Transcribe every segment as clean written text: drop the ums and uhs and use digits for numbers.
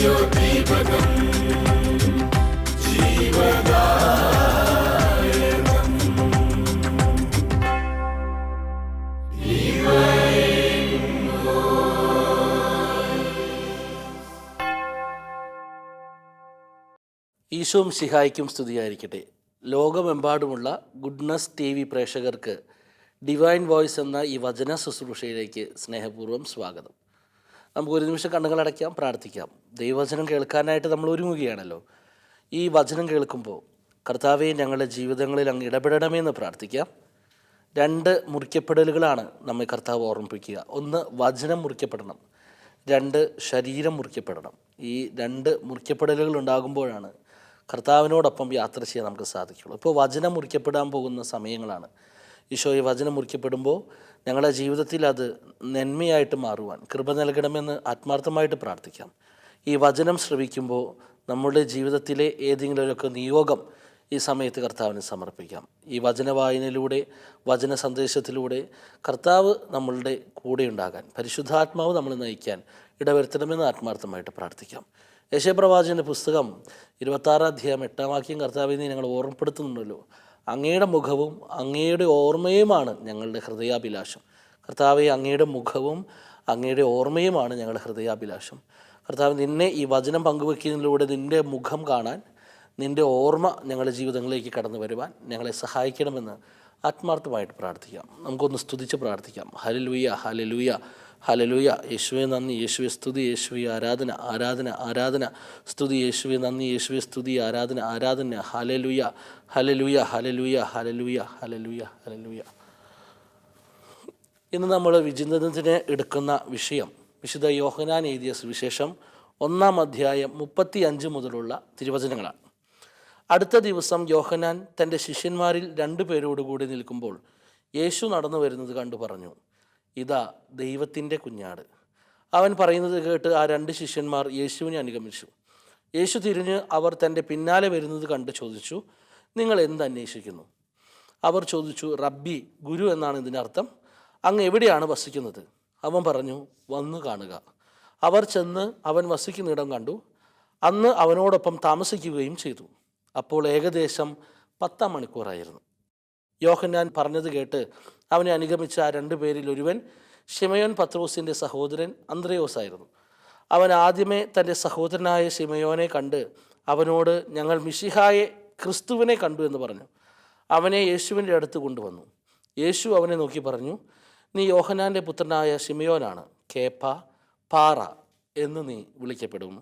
ജ്യോതിപകം ജീവദായകം ഈശോം സിഹായിക്കും സ്തുതിയായിരിക്കട്ടെ. ലോകമെമ്പാടുമുള്ള goodness TV പ്രേക്ഷകർക്ക് ഡിവൈൻ വോയിസ് എന്ന ഈ വചന ശുശ്രൂഷയിലേക്ക് സ്നേഹപൂർവ്വം സ്വാഗതം. നമുക്ക് ഒരു നിമിഷം കണ്ണുകളടയ്ക്കാം, പ്രാർത്ഥിക്കാം. ദൈവവചനം കേൾക്കാനായിട്ട് നമ്മൾ ഒരുങ്ങുകയാണല്ലോ. ഈ വചനം കേൾക്കുമ്പോൾ കർത്താവെ ഞങ്ങളുടെ ജീവിതങ്ങളിൽ അങ്ങ് ഇടപെടണമെന്ന് പ്രാർത്ഥിക്കാം. 2 മുറിക്കപ്പെടലുകളാണ് നമ്മെ കർത്താവ് ഓർമ്മിപ്പിക്കുക. 1 വചനം മുറിക്കപ്പെടണം, 2 ശരീരം മുറിക്കപ്പെടണം. ഈ 2 മുറിക്കപ്പെടലുകൾ ഉണ്ടാകുമ്പോഴാണ് കർത്താവിനോടൊപ്പം യാത്ര ചെയ്യാൻ നമുക്ക് സാധിക്കുള്ളൂ. ഇപ്പോൾ വചനം മുറിക്കപ്പെടാൻ പോകുന്ന സമയങ്ങളാണ്. ഈശോയെ വചനം മുറിക്കപ്പെടുമ്പോൾ ഞങ്ങളുടെ ജീവിതത്തിൽ അത് നന്മയായിട്ട് മാറുവാൻ കൃപ നൽകണമെന്ന് ആത്മാർത്ഥമായിട്ട് പ്രാർത്ഥിക്കാം. ഈ വചനം ശ്രവിക്കുമ്പോൾ നമ്മുടെ ജീവിതത്തിലെ ഏതെങ്കിലുമൊക്കെ നിയോഗം ഈ സമയത്ത് കർത്താവിന് സമർപ്പിക്കാം. ഈ വചന വായനയിലൂടെ, വചന സന്ദേശത്തിലൂടെ കർത്താവ് നമ്മളുടെ കൂടെ ഉണ്ടാകാൻ, പരിശുദ്ധാത്മാവ് നമ്മളെ നയിക്കാൻ ഇടവരുത്തണമെന്ന് ആത്മാർത്ഥമായിട്ട് പ്രാർത്ഥിക്കാം. യെശയ്യാപ്രവാചകൻ്റെ പുസ്തകം 26-ാം അധ്യായം 8-ാം വാക്യം കർത്താവിനെ ഞങ്ങൾ ഓർമ്മപ്പെടുത്തുന്നുണ്ടല്ലോ. അങ്ങയുടെ മുഖവും അങ്ങയുടെ ഓർമ്മയുമാണ് ഞങ്ങളുടെ ഹൃദയാഭിലാഷം. കർത്താവെ, അങ്ങയുടെ മുഖവും അങ്ങയുടെ ഓർമ്മയുമാണ് ഞങ്ങളുടെ ഹൃദയാഭിലാഷം. കർത്താവ്, നിന്നെ ഈ വചനം പങ്കുവയ്ക്കുന്നതിലൂടെ നിൻ്റെ മുഖം കാണാൻ, നിൻ്റെ ഓർമ്മ ഞങ്ങളുടെ ജീവിതങ്ങളിലേക്ക് കടന്നു വരുവാൻ ഞങ്ങളെ സഹായിക്കണമെന്ന് ആത്മാർത്ഥമായിട്ട് പ്രാർത്ഥിക്കാം. നമുക്കൊന്ന് സ്തുതിച്ച് പ്രാർത്ഥിക്കാം. Hallelujah, hallelujah, hallelujah. യേശുവേ നന്ദി, യേശുവേ സ്തുതി, യേശുവേ ആരാധന, ആരാധന, ആരാധന. സ്തുതി യേശുവേ നന്ദി, യേശുവേ സ്തുതി, ആരാധന, ആരാധന. Hallelujah, hallelujah, hallelujah, hallelujah, hallelujah, hallelujah. ഇന്ന് നമ്മൾ വിചിന്തനത്തിന് എടുക്കുന്ന വിഷയം വിശുദ്ധ യോഹന്നാൻ എഴുതിയ സുവിശേഷം 1-ാം അധ്യായം 35 മുതലുള്ള തിരുവചനങ്ങളാണ്. അടുത്ത ദിവസം യോഹന്നാൻ തൻ്റെ ശിഷ്യന്മാരിൽ 2 പേരോടുകൂടി നിൽക്കുമ്പോൾ യേശു നടന്നു വരുന്നത് കണ്ടു പറഞ്ഞു, ഇതാ ദൈവത്തിൻ്റെ കുഞ്ഞാട്. അവൻ പറയുന്നത് കേട്ട് ആ 2 ശിഷ്യന്മാർ യേശുവിനെ അനുഗമിച്ചു. യേശു തിരിഞ്ഞ് അവർ തൻ്റെ പിന്നാലെ വരുന്നത് കണ്ട് ചോദിച്ചു, നിങ്ങൾ എന്തന്വേഷിക്കുന്നു? അവർ ചോദിച്ചു, റബ്ബി, ഗുരു എന്നാണ് ഇതിനർത്ഥം. അങ്ങ് എവിടെയാണ് വസിക്കുന്നത്? അവൻ പറഞ്ഞു, വന്നു കാണുക. അവർ ചെന്ന് അവൻ വസിക്കുന്നിടം കണ്ടു. അന്ന് അവനോടൊപ്പം താമസിക്കുകയും ചെയ്തു. അപ്പോൾ ഏകദേശം 10 മണിക്കൂറായിരുന്നു. യോഹന്നാൻ പറഞ്ഞത് കേട്ട് അവനെ അനുഗമിച്ച ആ 2 പേരിൽ ഒരുവൻ ശിമയോൻ പത്രോസിൻ്റെ സഹോദരൻ അന്ത്രയോസ് ആയിരുന്നു. അവൻ ആദ്യമേ തൻ്റെ സഹോദരനായ ശിമയോനെ കണ്ട് അവനോട്, ഞങ്ങൾ മിശിഹായെ, ക്രിസ്തുവിനെ കണ്ടു എന്ന് പറഞ്ഞു. അവനെ യേശുവിൻ്റെ അടുത്ത് കൊണ്ടുവന്നു. യേശു അവനെ നോക്കി പറഞ്ഞു, നീ യോഹന്നാൻ്റെ പുത്രനായ ശിമയോനാണ്. കേപ്പ, പാറ എന്ന് നീ വിളിക്കപ്പെടുന്നു.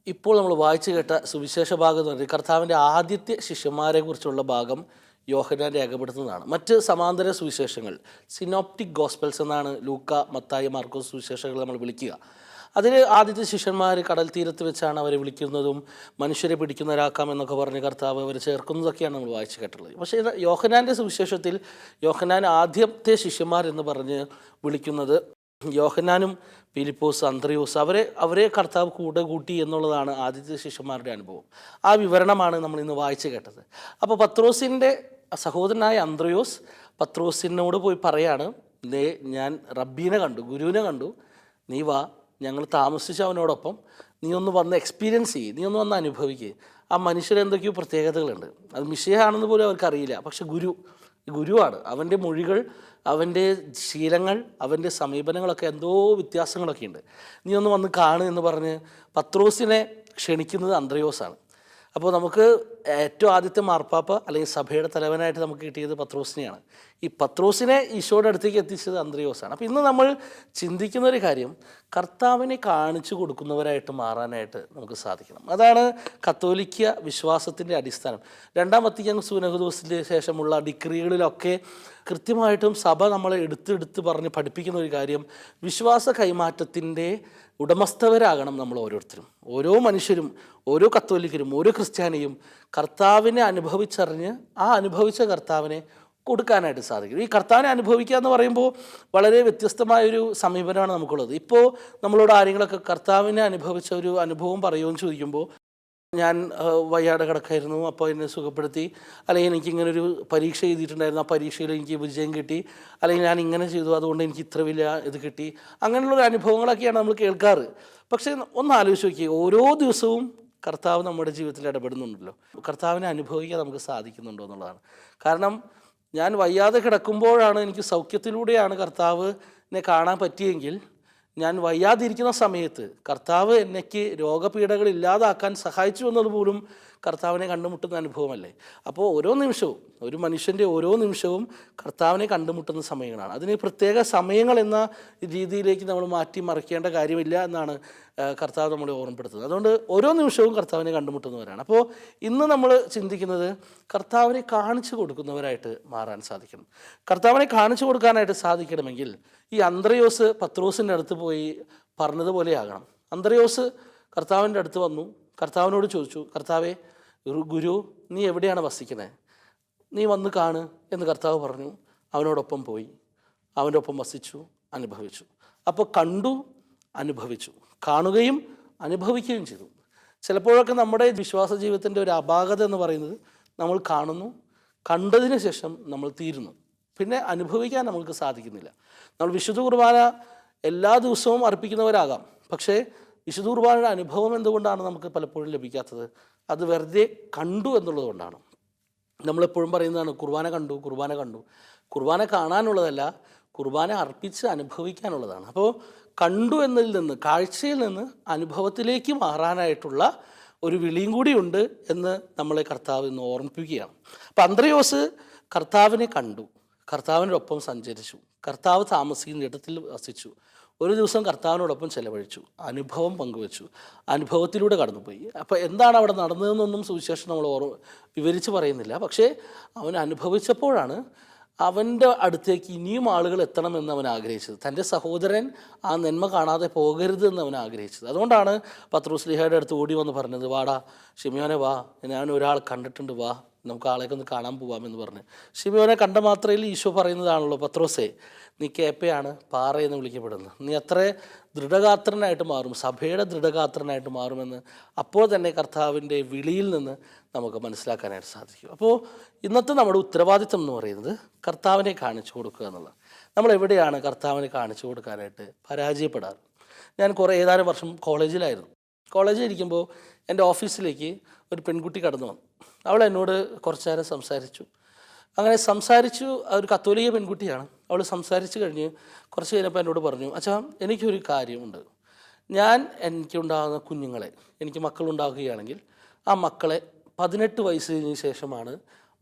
ഇപ്പോൾ നമ്മൾ വായിച്ചു കേട്ട സുവിശേഷ ഭാഗം എന്ന് പറഞ്ഞാൽ കർത്താവിൻ്റെ ആദ്യത്തെ ശിഷ്യന്മാരെ കുറിച്ചുള്ള ഭാഗം യോഹന്നാൻ രേഖപ്പെടുത്തുന്നതാണ്. മറ്റ് സമാന്തര സുവിശേഷങ്ങൾ, സിനോപ്റ്റിക് ഗോസ്പൽസ് എന്നാണ് ലൂക്ക, മത്തായി, മാർക്കോസ് സുവിശേഷങ്ങൾ നമ്മൾ വിളിക്കുക. അതിൽ ആദ്യത്തെ ശിഷ്യന്മാർ കടൽ തീരത്ത് വെച്ചാണ് അവരെ വിളിക്കുന്നതും മനുഷ്യരെ പിടിക്കുന്നവരാക്കാം എന്നൊക്കെ പറഞ്ഞ് കർത്താവ് അവരെ ചേർക്കുന്നതൊക്കെയാണ് നമ്മൾ വായിച്ചു കേട്ടുള്ളത്. പക്ഷേ യോഹന്നാൻ്റെ സുവിശേഷത്തിൽ യോഹന്നാൻ ആദ്യത്തെ ശിഷ്യന്മാർ എന്ന് പറഞ്ഞ് വിളിക്കുന്നത് യോഹന്നാനും ഫിലിപ്പോസ്, അന്ത്രയോസ്, അവരെ കർത്താവ് കൂടെ കൂട്ടി എന്നുള്ളതാണ് ആദ്യത്തെ ശിഷ്യന്മാരുടെ അനുഭവം. ആ വിവരണമാണ് നമ്മൾ ഇന്ന് വായിച്ചു കേട്ടത്. അപ്പോൾ പത്രോസിൻ്റെ സഹോദരനായ അന്ത്രയോസ് പത്രോസിനോട് പോയി പറയാണ്, ഞാൻ റബ്ബീനെ കണ്ടു, ഗുരുവിനെ കണ്ടു, നീ വാ, ഞങ്ങൾ താമസിച്ച അവനോടൊപ്പം നീ ഒന്ന് വന്ന് എക്സ്പീരിയൻസ് ചെയ്യ്, നീ ഒന്ന് അനുഭവിക്കുക. ആ മനുഷ്യരെന്തൊക്കെയോ പ്രത്യേകതകളുണ്ട്. അത് മിശിഹാണെന്ന് പോലും അവർക്കറിയില്ല. പക്ഷെ ഗുരുവാണ്. അവൻ്റെ മൊഴികൾ, അവൻ്റെ ശീലങ്ങൾ, അവൻ്റെ സമീപനങ്ങളൊക്കെ എന്തോ വ്യത്യാസങ്ങളൊക്കെ ഉണ്ട്. നീ ഒന്ന് വന്ന് കാണുക എന്ന് പറഞ്ഞ് പത്രോസിനെ ക്ഷണിക്കുന്നത് അന്ത്രയോസാണ്. അപ്പോൾ നമുക്ക് ഏറ്റവും ആദ്യത്തെ മാർപ്പാപ്പ അല്ലെങ്കിൽ സഭയുടെ തലവനായിട്ട് നമുക്ക് കിട്ടിയത് പത്രോസിനെയാണ്. ഈ പത്രോസിനെ ഈശോയുടെ അടുത്തേക്ക് എത്തിച്ചത് അന്ത്രയോസാണ്. അപ്പോൾ ഇന്ന് നമ്മൾ ചിന്തിക്കുന്നൊരു കാര്യം, കർത്താവിനെ കാണിച്ചു കൊടുക്കുന്നവരായിട്ട് മാറാനായിട്ട് നമുക്ക് സാധിക്കണം. അതാണ് കത്തോലിക്ക വിശ്വാസത്തിൻ്റെ അടിസ്ഥാനം. 2-ാം വത്തിക്കാൻ സുനഹദോസിന് ശേഷമുള്ള ഡിക്രികളിലൊക്കെ കൃത്യമായിട്ടും സഭ നമ്മളെ എടുത്ത് പറഞ്ഞ് പഠിപ്പിക്കുന്ന ഒരു കാര്യം, വിശ്വാസ കൈമാറ്റത്തിൻ്റെ ഉടമസ്ഥവരാകണം നമ്മൾ ഓരോരുത്തരും. ഓരോ മനുഷ്യരും, ഓരോ കത്തോലിക്കരും, ഓരോ ക്രിസ്ത്യാനിയും കർത്താവിനെ അനുഭവിച്ചറിഞ്ഞ് ആ അനുഭവിച്ച കർത്താവിനെ കൊടുക്കാനായിട്ട് സാധിക്കും. ഈ കർത്താവിനെ അനുഭവിക്കുക എന്ന് പറയുമ്പോൾ വളരെ വ്യത്യസ്തമായൊരു സമീപനമാണ് നമുക്കുള്ളത്. ഇപ്പോൾ നമ്മളോട് ആരെങ്കിലുമൊക്കെ കർത്താവിനെ അനുഭവിച്ച ഒരു അനുഭവം പറയുമെന്ന് ചോദിക്കുമ്പോൾ ഞാൻ വയ്യാതെ കിടക്കായിരുന്നു, അപ്പോൾ എന്നെ സുഖപ്പെടുത്തി, അല്ലെങ്കിൽ എനിക്കിങ്ങനെ ഒരു പരീക്ഷ എഴുതിയിട്ടുണ്ടായിരുന്നു, ആ പരീക്ഷയിൽ എനിക്ക് വിജയം കിട്ടി, അല്ലെങ്കിൽ ഞാൻ ഇങ്ങനെ ചെയ്തു അതുകൊണ്ട് എനിക്ക് ഇത്ര വലിയ ഇത് കിട്ടി, അങ്ങനെയുള്ള അനുഭവങ്ങളൊക്കെയാണ് നമ്മൾ കേൾക്കാറ്. പക്ഷേ ഒന്ന് ആലോചിച്ച് നോക്കിയേ, ഓരോ ദിവസവും കർത്താവ് നമ്മുടെ ജീവിതത്തിൽ ഇടപെടുന്നുണ്ടല്ലോ. കർത്താവിനെ അനുഭവിക്കാൻ നമുക്ക് സാധിക്കുന്നുണ്ടോ എന്നുള്ളതാണ്. കാരണം ഞാൻ വയ്യാതെ കിടക്കുമ്പോഴാണ് എനിക്ക് സൗഖ്യത്തിലൂടെയാണ് കർത്താവിനെ കാണാൻ പറ്റിയെങ്കിൽ, ഞാൻ വയ്യാതിരിക്കുന്ന സമയത്ത് കർത്താവ് എനിക്ക് രോഗപീഠകൾ ഇല്ലാതാക്കാൻ സഹായിച്ചു എന്നതുപോലും കർത്താവിനെ കണ്ടുമുട്ടുന്ന അനുഭവമല്ലേ. അപ്പോൾ ഓരോ നിമിഷവും, ഒരു മനുഷ്യൻ്റെ ഓരോ നിമിഷവും കർത്താവിനെ കണ്ടുമുട്ടുന്ന സമയങ്ങളാണ്. അതിന് പ്രത്യേക സമയങ്ങൾ എന്ന രീതിയിലേക്ക് നമ്മൾ മാറ്റി മറിക്കേണ്ട കാര്യമില്ല എന്നാണ് കർത്താവ് നമ്മളെ ഓർമ്മപ്പെടുത്തുന്നത്. അതുകൊണ്ട് ഓരോ നിമിഷവും കർത്താവിനെ കണ്ടുമുട്ടുന്നവരാണ്. അപ്പോൾ ഇന്ന് നമ്മൾ ചിന്തിക്കുന്നത് കർത്താവിനെ കാണിച്ചു കൊടുക്കുന്നവരായിട്ട് മാറാൻ സാധിക്കണം. കർത്താവിനെ കാണിച്ചു കൊടുക്കാനായിട്ട് സാധിക്കണമെങ്കിൽ ഈ അന്ത്രയോസ് പത്രോസിൻ്റെ അടുത്ത് പോയി പറഞ്ഞതുപോലെയാകണം. അന്ത്രയോസ് കർത്താവിൻ്റെ അടുത്ത് വന്നു, കർത്താവിനോട് ചോദിച്ചു, കർത്താവേ, ഗുരു, നീ എവിടെയാണ് വസിക്കുന്നത്? നീ വന്ന് കാണ് എന്ന് കർത്താവ് പറഞ്ഞു. അവനോടൊപ്പം പോയി, അവൻ്റെ ഒപ്പം വസിച്ചു, അനുഭവിച്ചു. അപ്പോൾ കണ്ടു, അനുഭവിച്ചു, കാണുകയും അനുഭവിക്കുകയും ചെയ്തു. ചിലപ്പോഴൊക്കെ നമ്മുടെ വിശ്വാസ ജീവിതത്തിൻ്റെ ഒരു അപാകത എന്ന് പറയുന്നത് നമ്മൾ കാണുന്നു, കണ്ടതിന് ശേഷം നമ്മൾ തീരുന്നു, പിന്നെ അനുഭവിക്കാൻ നമുക്ക് സാധിക്കുന്നില്ല. നമ്മൾ വിശുദ്ധ കുർബാന എല്ലാ ദിവസവും അർപ്പിക്കുന്നവരാകാം, പക്ഷേ വിശുദ്ധ കുർബാനയുടെ അനുഭവം എന്തുകൊണ്ടാണ് നമുക്ക് പലപ്പോഴും ലഭിക്കാത്തത്? അത് വെറുതെ കണ്ടു എന്നുള്ളത് കൊണ്ടാണ്. നമ്മളെപ്പോഴും പറയുന്നതാണ് കുർബാന കണ്ടു, കുർബാന കണ്ടു. കുർബാന കാണാനുള്ളതല്ല, കുർബാന അർപ്പിച്ച് അനുഭവിക്കാനുള്ളതാണ്. അപ്പോൾ കണ്ടു എന്നതിൽ നിന്ന്, കാഴ്ചയിൽ നിന്ന് അനുഭവത്തിലേക്ക് മാറാനായിട്ടുള്ള ഒരു വിളിയും കൂടിയുണ്ട് എന്ന് നമ്മളെ കർത്താവ് ഇന്ന് ഓർമ്മിപ്പിക്കുകയാണ്. അപ്പം അന്ത്രയോസ് കർത്താവിനെ കണ്ടു, കർത്താവിനോടൊപ്പം സഞ്ചരിച്ചു, കർത്താവ് താമസിക്കുന്ന ഇടത്തിൽ വസിച്ചു, ഒരു ദിവസം കർത്താവിനോടൊപ്പം ചെലവഴിച്ചു, അനുഭവം പങ്കുവച്ചു, അനുഭവത്തിലൂടെ കടന്നുപോയി. അപ്പോൾ എന്താണ് അവിടെ നടന്നതെന്നൊന്നും സുവിശേഷം നമ്മൾ വിവരിച്ച് പറയുന്നില്ല. പക്ഷേ അവൻ അനുഭവിച്ചപ്പോഴാണ് അവൻ്റെ അടുത്തേക്ക് ഇനിയും ആളുകൾ എത്തണമെന്ന് അവൻ ആഗ്രഹിച്ചത്. തൻ്റെ സഹോദരൻ ആ നന്മ കാണാതെ പോകരുത് എന്ന് അവൻ ആഗ്രഹിച്ചത്. അതുകൊണ്ടാണ് പത്രോസ് ശ്ലീഹായുടെ അടുത്ത് ഓടി വന്ന് പറഞ്ഞത്, വാടാ ശിമിയോനെ വാ, ഞാൻ ഒരാൾ കണ്ടിട്ടുണ്ട്, വാ നമുക്ക് ആളെയൊക്കെ ഒന്ന് കാണാൻ പോവാമെന്ന് പറഞ്ഞ്. ശിമിയോനെ കണ്ട മാത്രയിൽ ഈശോ പറയുന്നതാണല്ലോ, പത്രോസേ, നീ കേപ്പയാണ്, പാറ എന്ന് വിളിക്കപ്പെടുന്നത്, നീ അത്ര ദൃഢഗാത്രനായിട്ട് മാറും, സഭയുടെ ദൃഢഗാത്രനായിട്ട് മാറുമെന്ന് അപ്പോൾ തന്നെ കർത്താവിൻ്റെ വിളിയിൽ നിന്ന് നമുക്ക് മനസ്സിലാക്കാനായിട്ട് സാധിക്കും. അപ്പോൾ ഇന്നത്തെ നമ്മുടെ ഉത്തരവാദിത്വം എന്ന് പറയുന്നത് കർത്താവിനെ കാണിച്ചു കൊടുക്കുക എന്നുള്ളത്. നമ്മൾ എവിടെയാണ് കർത്താവിനെ കാണിച്ചു കൊടുക്കാനായിട്ട് പരാജയപ്പെടാറ്? ഞാൻ ഏതാനും വർഷം കോളേജിലായിരുന്നു. കോളേജിലിരിക്കുമ്പോൾ എൻ്റെ ഓഫീസിലേക്ക് ഒരു പെൺകുട്ടി കടന്നു വന്നു. അവൾ എന്നോട് കുറച്ചു നേരം സംസാരിച്ചു. അങ്ങനെ സംസാരിച്ചു, ഒരു കത്തോലിക്ക പെൺകുട്ടിയാണ്. അവൾ സംസാരിച്ച് കഴിഞ്ഞ് കുറച്ച് കഴിഞ്ഞപ്പോൾ എന്നോട് പറഞ്ഞു, അച്ഛാ, എനിക്കൊരു കാര്യമുണ്ട്. എനിക്കുണ്ടാകുന്ന കുഞ്ഞുങ്ങളെ, എനിക്ക് മക്കളുണ്ടാകുകയാണെങ്കിൽ ആ മക്കളെ 18 വയസ്സിന് ശേഷമാണ്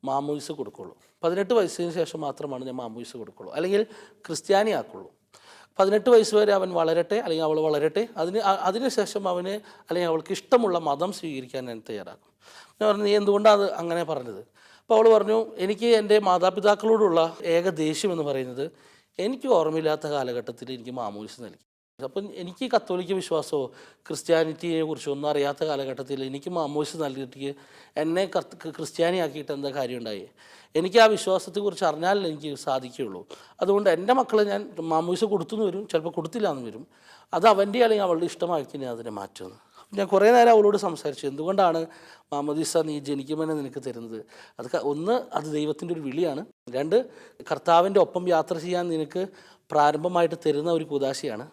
മാമോയിസ് കൊടുക്കുള്ളൂ. 18 വയസ്സിന് ശേഷം മാത്രമാണ് ഞാൻ മാമോയിസ് കൊടുക്കുള്ളൂ, അല്ലെങ്കിൽ ക്രിസ്ത്യാനി ആക്കുള്ളൂ. 18 വയസ്സ് വരെ അവൻ വളരട്ടെ, അല്ലെങ്കിൽ അവൾ വളരട്ടെ, അതിനുശേഷം അവന് അല്ലെങ്കിൽ അവൾക്ക് ഇഷ്ടമുള്ള മതം സ്വീകരിക്കാൻ ഞാൻ തയ്യാറാക്കും. ഞാൻ പറഞ്ഞു, നീ എന്തുകൊണ്ടാണ് അത് അങ്ങനെ പറഞ്ഞത്? അപ്പോൾ അവൾ പറഞ്ഞു, എനിക്ക് എൻ്റെ മാതാപിതാക്കളോടുള്ള ഏക ദേഷ്യം എന്ന് പറയുന്നത്, എനിക്ക് ഓർമ്മയില്ലാത്ത കാലഘട്ടത്തിൽ എനിക്ക് മാമോയിസ് നൽകി. അപ്പം എനിക്ക് കത്തോലിക്ക വിശ്വാസമോ ക്രിസ്ത്യാനിറ്റിയെ കുറിച്ചോ ഒന്നും അറിയാത്ത കാലഘട്ടത്തിൽ എനിക്ക് മാമോയിസ് നൽകിയിട്ട് എന്നെ ക്രിസ്ത്യാനിയാക്കിയിട്ട് എന്താ കാര്യം ഉണ്ടായി? എനിക്ക് ആ വിശ്വാസത്തെക്കുറിച്ച് അറിഞ്ഞാലേ എനിക്ക് സാധിക്കുകയുള്ളൂ. അതുകൊണ്ട് എൻ്റെ മക്കളെ ഞാൻ മാമോയിസ് കൊടുത്തുനിന്ന് വരും, ചിലപ്പോൾ കൊടുത്തില്ല എന്ന് വരും. അത് അവൻ്റെ അല്ലെങ്കിൽ അവളുടെ ഇഷ്ടമാക്കി ഞാൻ അതിനെ മാറ്റുമെന്ന്. ഞാൻ കുറേ നേരം അവളോട് സംസാരിച്ചു, എന്തുകൊണ്ടാണ് മാമോദിസ നീ ജനിക്കുമെന്ന് നിനക്ക് തരുന്നത്? അത് ദൈവത്തിൻ്റെ ഒരു വിളിയാണ്. 2, കർത്താവിൻ്റെ ഒപ്പം യാത്ര ചെയ്യാൻ നിനക്ക് പ്രാരംഭമായിട്ട് തരുന്ന ഒരു കുദാശയാണ്.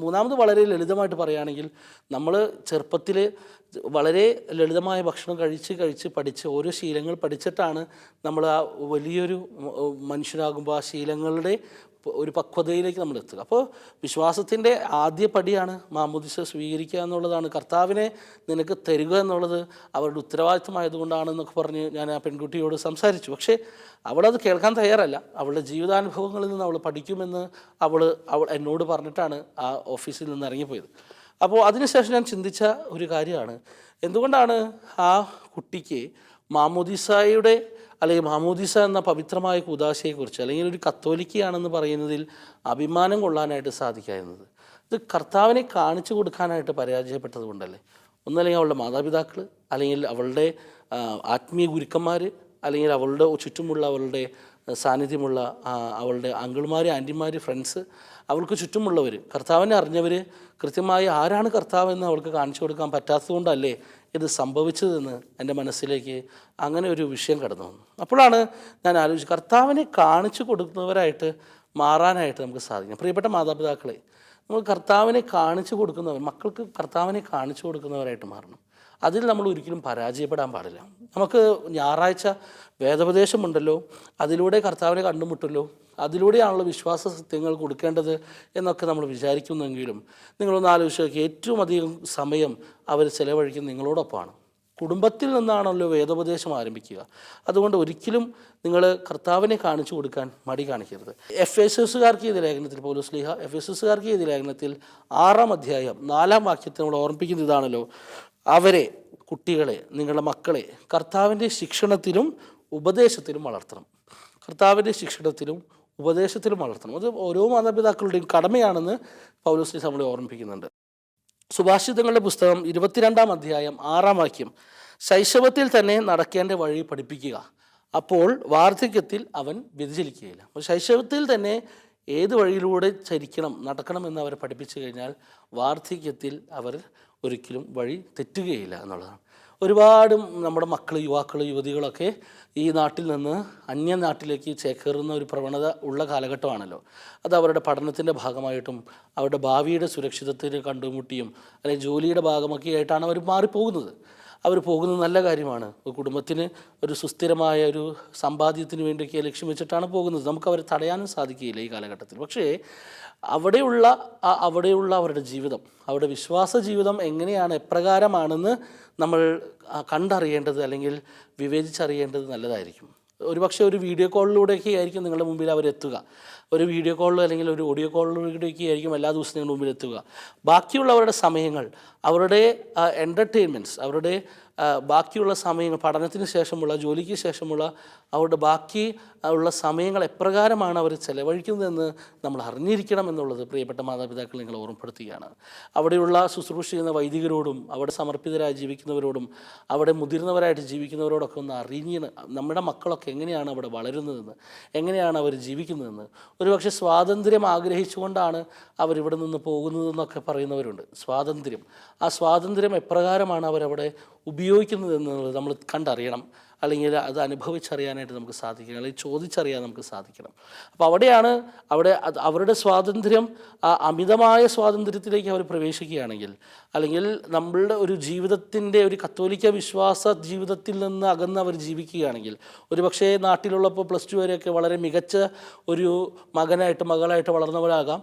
3, വളരെ ലളിതമായിട്ട് പറയുകയാണെങ്കിൽ, നമ്മൾ ചെറുപ്പത്തിൽ വളരെ ലളിതമായ ഭക്ഷണം കഴിച്ച് പഠിച്ച് ഓരോ ശീലങ്ങൾ പഠിച്ചിട്ടാണ് നമ്മൾ ആ വലിയൊരു മനുഷ്യനാകുമ്പോൾ ആ ശീലങ്ങളുടെ ഒരു പക്വതയിലേക്ക് നമ്മൾ എത്തുക. അപ്പോൾ വിശ്വാസത്തിൻ്റെ ആദ്യ പടിയാണ് മാമോദിസ സ്വീകരിക്കുക എന്നുള്ളതാണ്. കർത്താവിനെ നിനക്ക് തരിക എന്നുള്ളത് അവരുടെ ഉത്തരവാദിത്തമായതുകൊണ്ടാണെന്നൊക്കെ പറഞ്ഞ് ഞാൻ ആ പെൺകുട്ടിയോട് സംസാരിച്ചു. പക്ഷേ അവളത് കേൾക്കാൻ തയ്യാറല്ല. അവളുടെ ജീവിതാനുഭവങ്ങളിൽ നിന്ന് അവൾ പഠിക്കുമെന്ന് അവൾ എന്നോട് പറഞ്ഞിട്ടാണ് ആ ഓഫീസിൽ നിന്ന് ഇറങ്ങിപ്പോയത്. അപ്പോൾ അതിനുശേഷം ഞാൻ ചിന്തിച്ച ഒരു കാര്യമാണ്, എന്തുകൊണ്ടാണ് ആ കുട്ടിക്ക് മാമോദിസയുടെ അല്ലെങ്കിൽ മാമോദിസ എന്ന പവിത്രമായ കുദാശയെക്കുറിച്ച്, അല്ലെങ്കിൽ ഒരു കത്തോലിക്കയാണെന്ന് പറയുന്നതിൽ അഭിമാനം കൊള്ളാനായിട്ട് സാധിക്കാവുന്നത്? ഇത് കർത്താവിനെ കാണിച്ചു കൊടുക്കാനായിട്ട് പരാജയപ്പെട്ടത് കൊണ്ടല്ലേ? ഒന്നല്ലെങ്കിൽ അവളുടെ മാതാപിതാക്കൾ, അല്ലെങ്കിൽ അവളുടെ ആത്മീയ ഗുരുക്കന്മാർ, അല്ലെങ്കിൽ അവളുടെ ചുറ്റുമുള്ള അവളുടെ സാന്നിധ്യമുള്ള അവളുടെ അങ്കിൾമാർ, ആൻറ്റിമാർ, ഫ്രണ്ട്സ്, അവൾക്ക് ചുറ്റുമുള്ളവർ, കർത്താവിനെ അറിഞ്ഞവർ കൃത്യമായി ആരാണ് കർത്താവെന്ന് അവൾക്ക് കാണിച്ചു കൊടുക്കാൻ പറ്റാത്തതുകൊണ്ടല്ലേ ഇത് സംഭവിച്ചതെന്ന് എൻ്റെ മനസ്സിലേക്ക് അങ്ങനെ ഒരു വിഷയം കടന്നു വന്നു. അപ്പോഴാണ് ഞാൻ ആലോചിച്ചു, കർത്താവിനെ കാണിച്ചു കൊടുക്കുന്നവരായിട്ട് മാറാനായിട്ട് നമുക്ക് സാധിക്കും. പ്രിയപ്പെട്ട മാതാപിതാക്കളെ, നമ്മൾ കർത്താവിനെ കാണിച്ചു കൊടുക്കുന്നവർ, മക്കൾക്ക് കർത്താവിനെ കാണിച്ചു കൊടുക്കുന്നവരായിട്ട് മാറണം. അതിൽ നമ്മൾ ഒരിക്കലും പരാജയപ്പെടാൻ പാടില്ല. നമുക്ക് ഞായറാഴ്ച വേദോപദേശമുണ്ടല്ലോ, അതിലൂടെ കർത്താവിനെ കണ്ടുമുട്ടല്ലോ, അതിലൂടെയാണല്ലോ വിശ്വാസ സത്യങ്ങൾ കൊടുക്കേണ്ടത് എന്നൊക്കെ നമ്മൾ വിചാരിക്കുന്നെങ്കിലും നിങ്ങളൊന്ന് ആലോചിച്ച് നോക്കി, ഏറ്റവും അധികം സമയം അവർ ചിലവഴിക്കുന്നത് നിങ്ങളോടൊപ്പമാണ്. കുടുംബത്തിൽ നിന്നാണല്ലോ വേദോപദേശം ആരംഭിക്കുക. അതുകൊണ്ട് ഒരിക്കലും നിങ്ങൾ കർത്താവിനെ കാണിച്ചു കൊടുക്കാൻ മടി കാണിക്കരുത്. എഫേസസുകാർക്ക് എഴുതിയ ലേഖനത്തിൽ പൗലോസ് എഫേസസുകാർക്ക് എഴുതിയ ലേഖനത്തിൽ 6-ാം അധ്യായം 4-ാം വാക്യത്തിൽ നമ്മൾ ഓർമ്മിപ്പിക്കുന്ന ഇതാണല്ലോ, അവരെ, കുട്ടികളെ, നിങ്ങളുടെ മക്കളെ കർത്താവിൻ്റെ ശിക്ഷണത്തിലും ഉപദേശത്തിലും വളർത്തണം. കർത്താവിൻ്റെ ശിക്ഷണത്തിലും ഉപദേശത്തിലും വളർത്തണം. അത് ഓരോ മാതാപിതാക്കളുടെയും കടമയാണെന്ന് പൗലോസ് നമ്മളെ ഓർമ്മിപ്പിക്കുന്നുണ്ട്. സുഭാഷിതങ്ങളുടെ പുസ്തകം 22-ാം അധ്യായം 6-ാം വാക്യം, ശൈശവത്തിൽ തന്നെ നടക്കേണ്ട വഴി പഠിപ്പിക്കുക, അപ്പോൾ വാർദ്ധക്യത്തിൽ അവൻ വ്യതിചലിക്കുകയില്ല. അപ്പോൾ ശൈശവത്തിൽ തന്നെ ഏത് വഴിയിലൂടെ നടക്കണം എന്ന് അവരെ പഠിപ്പിച്ചു കഴിഞ്ഞാൽ വാർദ്ധക്യത്തിൽ അവർ ഒരിക്കലും വഴി തെറ്റുകയില്ല എന്നുള്ളതാണ്. ഒരുപാട് നമ്മുടെ മക്കൾ, യുവാക്കൾ, യുവതികളൊക്കെ ഈ നാട്ടിൽ നിന്ന് അന്യനാട്ടിലേക്ക് ചേക്കേറുന്ന ഒരു പ്രവണത ഉള്ള കാലഘട്ടമാണല്ലോ. അത് അവരുടെ പഠനത്തിൻ്റെ ഭാഗമായിട്ടും അവരുടെ ഭാവിയുടെ സുരക്ഷിതത്തിന് കണ്ടുമുട്ടിയും അല്ലെങ്കിൽ ജോലിയുടെ ഭാഗമൊക്കെ ആയിട്ടാണ് അവർ മാറിപ്പോകുന്നത്. അവർ പോകുന്നത് നല്ല കാര്യമാണ്. കുടുംബത്തിന് ഒരു സുസ്ഥിരമായ ഒരു സമ്പാദ്യത്തിന് വേണ്ടിയൊക്കെ ലക്ഷ്യം വെച്ചിട്ടാണ് പോകുന്നത്. നമുക്ക് അവരെ തടയാനും സാധിക്കുകയില്ല ഈ കാലഘട്ടത്തിൽ. പക്ഷേ അവിടെയുള്ള അവരുടെ ജീവിതം, അവരുടെ വിശ്വാസ ജീവിതം എങ്ങനെയാണ്, എപ്രകാരമാണെന്ന് നമ്മൾ കണ്ടറിയേണ്ടത് അല്ലെങ്കിൽ വിവേചിച്ചറിയേണ്ടത് നല്ലതായിരിക്കും. ഒരുപക്ഷെ ഒരു വീഡിയോ കോളിലൂടെയൊക്കെ ആയിരിക്കും നിങ്ങളുടെ മുമ്പിൽ അവരെത്തുക. ഒരു വീഡിയോ കോളിലോ അല്ലെങ്കിൽ ഒരു ഓഡിയോ കോളിലൂടെയൊക്കെ ആയിരിക്കും എല്ലാ ദിവസവും നിങ്ങളുടെ മുമ്പിൽ എത്തുക. ബാക്കിയുള്ളവരുടെ സമയങ്ങൾ, അവരുടെ എൻ്റർടൈൻമെൻറ്റ്സ്, അവരുടെ ബാക്കിയുള്ള സമയങ്ങൾ, പഠനത്തിന് ശേഷമുള്ള, ജോലിക്ക് ശേഷമുള്ള അവരുടെ ബാക്കി ഉള്ള സമയങ്ങൾ എപ്രകാരമാണ് അവർ ചെലവഴിക്കുന്നതെന്ന് നമ്മൾ അറിഞ്ഞിരിക്കണം എന്നുള്ളത് പ്രിയപ്പെട്ട മാതാപിതാക്കൾ നിങ്ങൾ ഓർമ്മപ്പെടുത്തുകയാണ്. അവിടെയുള്ള ശുശ്രൂഷ ചെയ്യുന്ന വൈദികരോടും അവിടെ സമർപ്പിതരായി ജീവിക്കുന്നവരോടും അവിടെ മുതിർന്നവരായിട്ട് ജീവിക്കുന്നവരോടൊക്കെ ഒന്ന് അറിഞ്ഞ് നമ്മുടെ മക്കളൊക്കെ എങ്ങനെയാണ് അവിടെ വളരുന്നതെന്ന്, എങ്ങനെയാണ് അവർ ജീവിക്കുന്നതെന്ന്. ഒരുപക്ഷെ സ്വാതന്ത്ര്യം ആഗ്രഹിച്ചുകൊണ്ടാണ് അവരിവിടെ നിന്ന് പോകുന്നതെന്നൊക്കെ പറയുന്നവരുണ്ട്. ആ സ്വാതന്ത്ര്യം എപ്രകാരമാണ് അവരവിടെ ഉപയോഗിക്കുന്നത് എന്നുള്ളത് നമ്മൾ കണ്ടറിയണം. അല്ലെങ്കിൽ അത് അനുഭവിച്ചറിയാനായിട്ട് നമുക്ക് സാധിക്കണം, അല്ലെങ്കിൽ ചോദിച്ചറിയാൻ നമുക്ക് സാധിക്കണം. അപ്പോൾ അവിടെയാണ് അവരുടെ സ്വാതന്ത്ര്യം, ആ അമിതമായ സ്വാതന്ത്ര്യത്തിലേക്ക് അവർ പ്രവേശിക്കുകയാണെങ്കിൽ, അല്ലെങ്കിൽ നമ്മളുടെ ഒരു ജീവിതത്തിൻ്റെ ഒരു കത്തോലിക്ക വിശ്വാസ ജീവിതത്തിൽ നിന്ന് അകന്ന് അവർ ജീവിക്കുകയാണെങ്കിൽ, ഒരുപക്ഷേ നാട്ടിലുള്ളപ്പോൾ +2 വരെയൊക്കെ വളരെ മികച്ച ഒരു മകനായിട്ട് മകളായിട്ട് വളർന്നവരാകാം,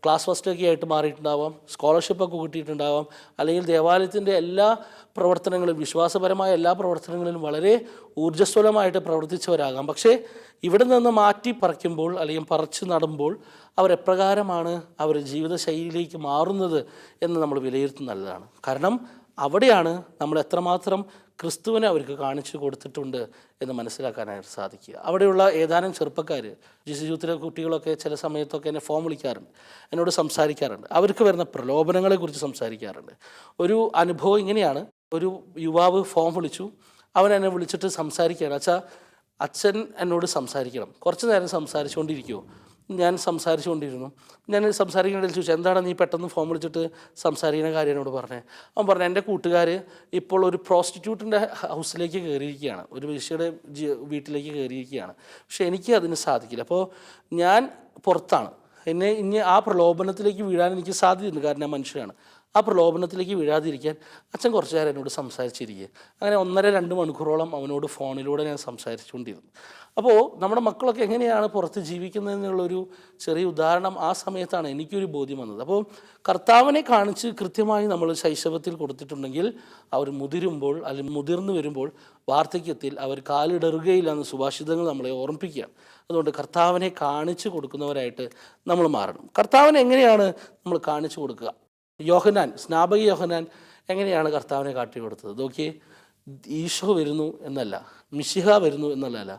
ക്ലാസ് ഫസ്റ്റൊക്കെ ആയിട്ട് മാറിയിട്ടുണ്ടാവാം, സ്കോളർഷിപ്പൊക്കെ കിട്ടിയിട്ടുണ്ടാവാം, അല്ലെങ്കിൽ ദേവാലയത്തിൻ്റെ എല്ലാ പ്രവർത്തനങ്ങളും, വിശ്വാസപരമായ എല്ലാ പ്രവർത്തനങ്ങളിലും വളരെ ഊർജ്ജസ്വലമായിട്ട് പ്രവർത്തിച്ചവരാകാം. പക്ഷേ ഇവിടെ നിന്ന് മാറ്റി പറിക്കുമ്പോൾ അല്ലെങ്കിൽ പറിച്ച് നടുമ്പോൾ അവരെപ്രകാരമാണ് അവർ ജീവിതശൈലിയിലേക്ക് മാറുന്നത് എന്ന് നമ്മൾ വിലയിരുത്തുന്നത് നല്ലതാണ്. കാരണം അവിടെയാണ് നമ്മൾ എത്രമാത്രം ക്രിസ്തുവിനെ അവർക്ക് കാണിച്ചു കൊടുത്തിട്ടുണ്ട് എന്ന് മനസ്സിലാക്കാനായിട്ട് സാധിക്കുക. അവിടെയുള്ള ഏതാനും ചെറുപ്പക്കാർ, ജിസി യൂത്തിലെ കുട്ടികളൊക്കെ ചില സമയത്തൊക്കെ എന്നെ ഫോൺ വിളിക്കാറുണ്ട്, എന്നോട് സംസാരിക്കാറുണ്ട്, അവർക്ക് വരുന്ന പ്രലോഭനങ്ങളെക്കുറിച്ച് സംസാരിക്കാറുണ്ട്. ഒരു അനുഭവം ഇങ്ങനെയാണ്, ഒരു യുവാവ് ഫോൺ വിളിച്ചു, അവൻ എന്നെ വിളിച്ചിട്ട് സംസാരിക്കുകയാണ്, അച്ഛൻ എന്നോട് സംസാരിക്കണം. കുറച്ച് നേരം സംസാരിച്ചുകൊണ്ടിരിക്കുമോ? ഞാൻ സംസാരിച്ചുകൊണ്ടിരുന്നു. ഞാൻ സംസാരിക്കേണ്ടതിൽ ചോദിച്ചു, എന്താണ് നീ പെട്ടെന്ന് ഫോൺ വിളിച്ചിട്ട് സംസാരിക്കുന്ന കാര്യം എന്നോട് പറഞ്ഞത്? അവൻ പറഞ്ഞു, എൻ്റെ കൂട്ടുകാർ ഇപ്പോൾ ഒരു പ്രോസ്റ്റിറ്റ്യൂട്ടിൻ്റെ ഹൗസിലേക്ക് കയറിയിരിക്കുകയാണ്, ഒരു വേശ്യയുടെ വീട്ടിലേക്ക് കയറിയിരിക്കുകയാണ്. പക്ഷേ എനിക്ക് അതിന് സാധിക്കില്ല. അപ്പോൾ ഞാൻ പുറത്താണ്, ഇനി ആ പ്രലോഭനത്തിലേക്ക് വീഴാൻ എനിക്ക് സാധ്യതയുണ്ട്, കാരണം ഞാൻ മനുഷ്യനാണ്. ആ പ്രലോഭനത്തിലേക്ക് വീഴാതിരിക്കാൻ അച്ഛൻ കുറച്ച് നേരം എന്നോട് സംസാരിച്ചിരിക്കുക. അങ്ങനെ 1.5-2 മണിക്കൂറോളം അവനോട് ഫോണിലൂടെ ഞാൻ സംസാരിച്ചുകൊണ്ടിരുന്നു. അപ്പോൾ നമ്മുടെ മക്കളൊക്കെ എങ്ങനെയാണ് പുറത്ത് ജീവിക്കുന്നതെന്നുള്ളൊരു ചെറിയ ഉദാഹരണം ആ സമയത്താണ് എനിക്കൊരു ബോധ്യം വന്നത്. അപ്പോൾ കർത്താവിനെ കാണിച്ച് കൃത്യമായി നമ്മൾ ശൈശവത്തിൽ കൊടുത്തിട്ടുണ്ടെങ്കിൽ അവർ മുതിരുമ്പോൾ അല്ലെങ്കിൽ മുതിർന്നു വരുമ്പോൾ വാർദ്ധക്യത്തിൽ അവർ കാലിടറുകയില്ല എന്ന് സുഭാഷിതങ്ങൾ നമ്മളെ ഓർമ്മിപ്പിക്കുകയാണ്. അതുകൊണ്ട് കർത്താവിനെ കാണിച്ചു കൊടുക്കുന്നവരായിട്ട് നമ്മൾ മാറണം. കർത്താവിനെ എങ്ങനെയാണ് നമ്മൾ കാണിച്ചു കൊടുക്കുക? സ്നാപക യോഹന്നാൻ എങ്ങനെയാണ് കർത്താവിനെ കാട്ടിക്കൊടുത്തത്? നോക്കിയേ, ഈശോ വരുന്നു എന്നല്ല, മിശിഹ വരുന്നു എന്നല്ല,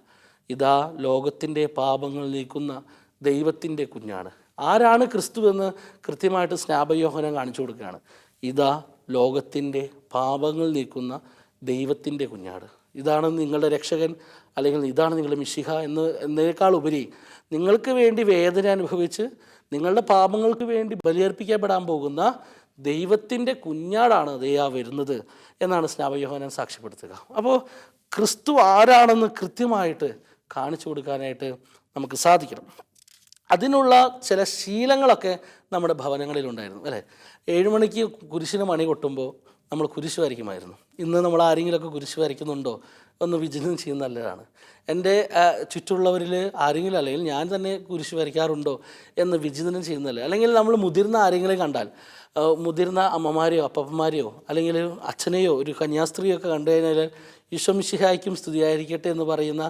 ഇതാ ലോകത്തിൻ്റെ പാപങ്ങൾ നീക്കുന്ന ദൈവത്തിൻ്റെ കുഞ്ഞാണ്. ആരാണ് ക്രിസ്തു എന്ന് കൃത്യമായിട്ട് സ്നാപക യോഹന്നാൻ കാണിച്ചു കൊടുക്കുകയാണ്. ഇതാ ലോകത്തിൻ്റെ പാപങ്ങൾ നീക്കുന്ന ദൈവത്തിൻ്റെ കുഞ്ഞാട്, ഇതാണ് നിങ്ങളുടെ രക്ഷകൻ, അല്ലെങ്കിൽ ഇതാണ് നിങ്ങളുടെ മിശിഹ എന്നതിനേക്കാൾ ഉപരി നിങ്ങൾക്ക് വേണ്ടി വേദന അനുഭവിച്ച് നിങ്ങളുടെ പാപങ്ങൾക്ക് വേണ്ടി ബലിയർപ്പിക്കപ്പെടാൻ പോകുന്ന ദൈവത്തിൻ്റെ കുഞ്ഞാടാണ് ദയാ വരുന്നത് എന്നാണ് സ്നാപക യോഹന്നാൻ സാക്ഷ്യപ്പെടുത്തുക. അപ്പോൾ ക്രിസ്തു ആരാണെന്ന് കൃത്യമായിട്ട് കാണിച്ചു കൊടുക്കാനായിട്ട് നമുക്ക് സാധിക്കണം. അതിനുള്ള ചില ശീലങ്ങളൊക്കെ നമ്മുടെ ഭവനങ്ങളിലുണ്ടായിരുന്നു അല്ലേ. 7 മണിക്ക് കുരിശിന് മണി കൊട്ടുമ്പോൾ നമ്മൾ കുരിശ് വരയ്ക്കുമായിരുന്നു. ഇന്ന് നമ്മൾ ആരെങ്കിലുമൊക്കെ കുരിശ് വരയ്ക്കുന്നുണ്ടോ ഒന്ന് വിചിന്തനം ചെയ്യുന്ന നല്ലതാണ്. എൻ്റെ ചുറ്റുള്ളവരിൽ ആരെങ്കിലും അല്ലെങ്കിൽ ഞാൻ തന്നെ കുരിശ് വരയ്ക്കാറുണ്ടോ എന്ന് വിചിന്തനം ചെയ്യുന്നതല്ലേ. അല്ലെങ്കിൽ നമ്മൾ മുതിർന്ന ആരെങ്കിലും കണ്ടാൽ, മുതിർന്ന അമ്മമാരെയോ അപ്പന്മാരെയോ അല്ലെങ്കിൽ അച്ഛനെയോ ഒരു കന്യാസ്ത്രീയോ ഒക്കെ കണ്ടു കഴിഞ്ഞാൽ ഈശോ മിശിഹായ്ക്കും സ്തുതിയായിരിക്കട്ടെ എന്ന് പറയുന്ന